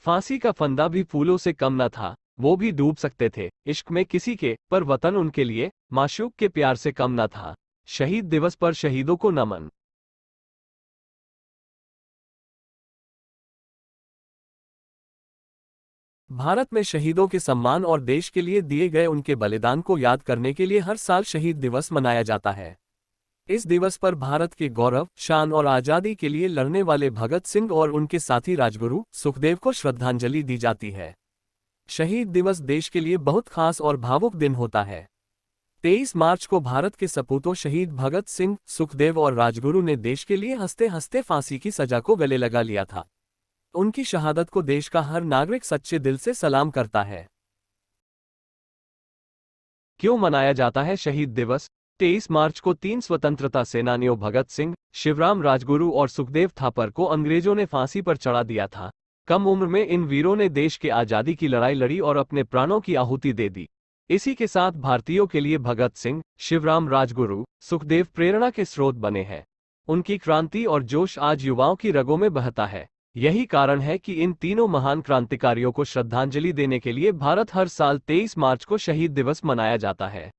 फांसी का फंदा भी फूलों से कम न था, वो भी डूब सकते थे इश्क में किसी के, पर वतन उनके लिए माशूक के प्यार से कम न था। शहीद दिवस पर शहीदों को नमन। भारत में शहीदों के सम्मान और देश के लिए दिए गए उनके बलिदान को याद करने के लिए हर साल शहीद दिवस मनाया जाता है। इस दिवस पर भारत के गौरव, शान और आज़ादी के लिए लड़ने वाले भगत सिंह और उनके साथी राजगुरु सुखदेव को श्रद्धांजलि दी जाती है। शहीद दिवस देश के लिए बहुत खास और भावुक दिन होता है। 23 मार्च को भारत के सपूतों शहीद भगत सिंह, सुखदेव और राजगुरु ने देश के लिए हंसते हंसते फांसी की सजा को गले लगा लिया था। उनकी शहादत को देश का हर नागरिक सच्चे दिल से सलाम करता है। क्यों मनाया जाता है शहीद दिवस? 23 मार्च को 3 स्वतंत्रता सेनानियों भगत सिंह, शिवराम राजगुरु और सुखदेव थापर को अंग्रेजों ने फांसी पर चढ़ा दिया था। कम उम्र में इन वीरों ने देश के आज़ादी की लड़ाई लड़ी और अपने प्राणों की आहुति दे दी। इसी के साथ भारतीयों के लिए भगत सिंह, शिवराम राजगुरु, सुखदेव प्रेरणा के स्रोत बने हैं। उनकी क्रांति और जोश आज युवाओं की रगों में बहता है। यही कारण है कि इन तीनों महान क्रांतिकारियों को श्रद्धांजलि देने के लिए भारत हर साल 23 मार्च को शहीद दिवस मनाया जाता है।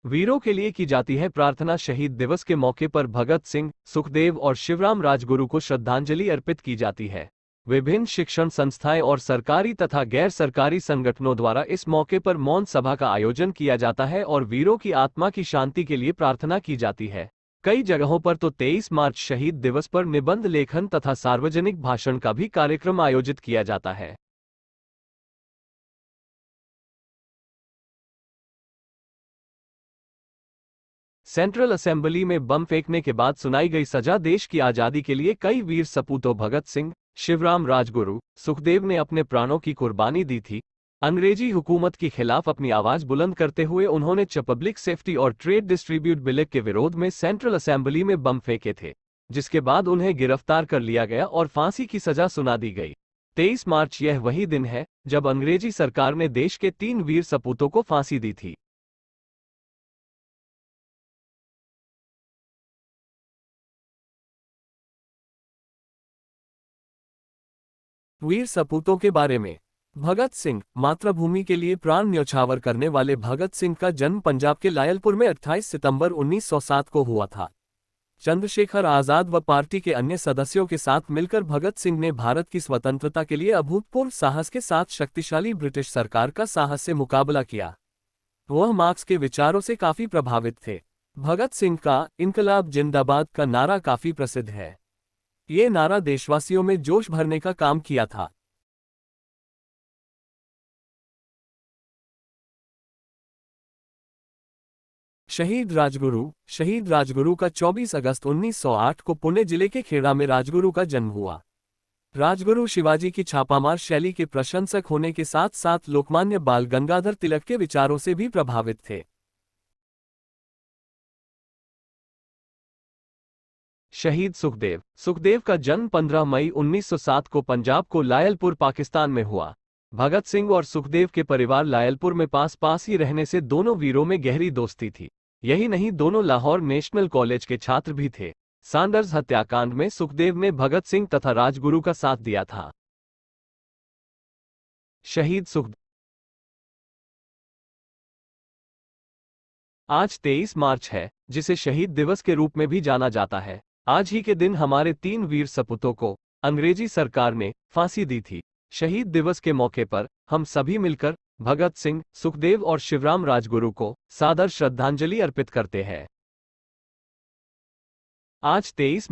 वीरों के लिए की जाती है प्रार्थना। शहीद दिवस के मौके पर भगत सिंह, सुखदेव और शिवराम राजगुरु को श्रद्धांजलि अर्पित की जाती है। विभिन्न शिक्षण संस्थाएं और सरकारी तथा गैर सरकारी संगठनों द्वारा इस मौके पर मौन सभा का आयोजन किया जाता है और वीरों की आत्मा की शांति के लिए प्रार्थना की जाती है। कई जगहों पर तो 23 मार्च शहीद दिवस पर निबंध लेखन तथा सार्वजनिक भाषण का भी कार्यक्रम आयोजित किया जाता है। सेंट्रल असेंबली में बम फेंकने के बाद सुनाई गई सजा। देश की आजादी के लिए कई वीर सपूतों भगत सिंह, शिवराम राजगुरु, सुखदेव ने अपने प्राणों की कुर्बानी दी थी। अंग्रेजी हुकूमत के खिलाफ अपनी आवाज बुलंद करते हुए उन्होंने पब्लिक सेफ्टी और ट्रेड डिस्ट्रीब्यूट बिल के विरोध में सेंट्रल असेंबली में बम फेंके थे, जिसके बाद उन्हें गिरफ्तार कर लिया गया और फांसी की सजा सुना दी गई। 23 मार्च यह वही दिन है जब अंग्रेजी सरकार ने देश के 3 वीर सपूतों को फांसी दी थी। वीर सपूतों के बारे में। भगत सिंह, मातृभूमि के लिए प्राण न्यौछावर करने वाले भगत सिंह का जन्म पंजाब के लायलपुर में 28 सितंबर 1907 को हुआ था। चंद्रशेखर आजाद व पार्टी के अन्य सदस्यों के साथ मिलकर भगत सिंह ने भारत की स्वतंत्रता के लिए अभूतपूर्व साहस के साथ शक्तिशाली ब्रिटिश सरकार का साहस से मुकाबला किया। वह मार्क्स के विचारों से काफी प्रभावित थे। भगत सिंह का इनकलाब जिंदाबाद का नारा काफी प्रसिद्ध है। ये नारा देशवासियों में जोश भरने का काम किया था। शहीद राजगुरु का 24 अगस्त 1908 को पुणे जिले के खेड़ा में राजगुरु का जन्म हुआ। राजगुरु शिवाजी की छापामार शैली के प्रशंसक होने के साथ साथ लोकमान्य बाल गंगाधर तिलक के विचारों से भी प्रभावित थे। शहीद सुखदेव का जन्म 15 मई 1907 को पंजाब को लायलपुर पाकिस्तान में हुआ। भगत सिंह और सुखदेव के परिवार लायलपुर में पास ही रहने से दोनों वीरों में गहरी दोस्ती थी। यही नहीं, दोनों लाहौर नेशनल कॉलेज के छात्र भी थे। सांडर्स हत्याकांड में सुखदेव ने भगत सिंह तथा राजगुरु का साथ दिया था। शहीद सुखदेव। आज 23 मार्च है, जिसे शहीद दिवस के रूप में भी जाना जाता है। आज ही के दिन हमारे 3 वीर सपूतों को अंग्रेजी सरकार ने फांसी दी थी। शहीद दिवस के मौके पर हम सभी मिलकर भगत सिंह, सुखदेव और शिवराम राजगुरु को सादर श्रद्धांजलि अर्पित करते हैं। आज 23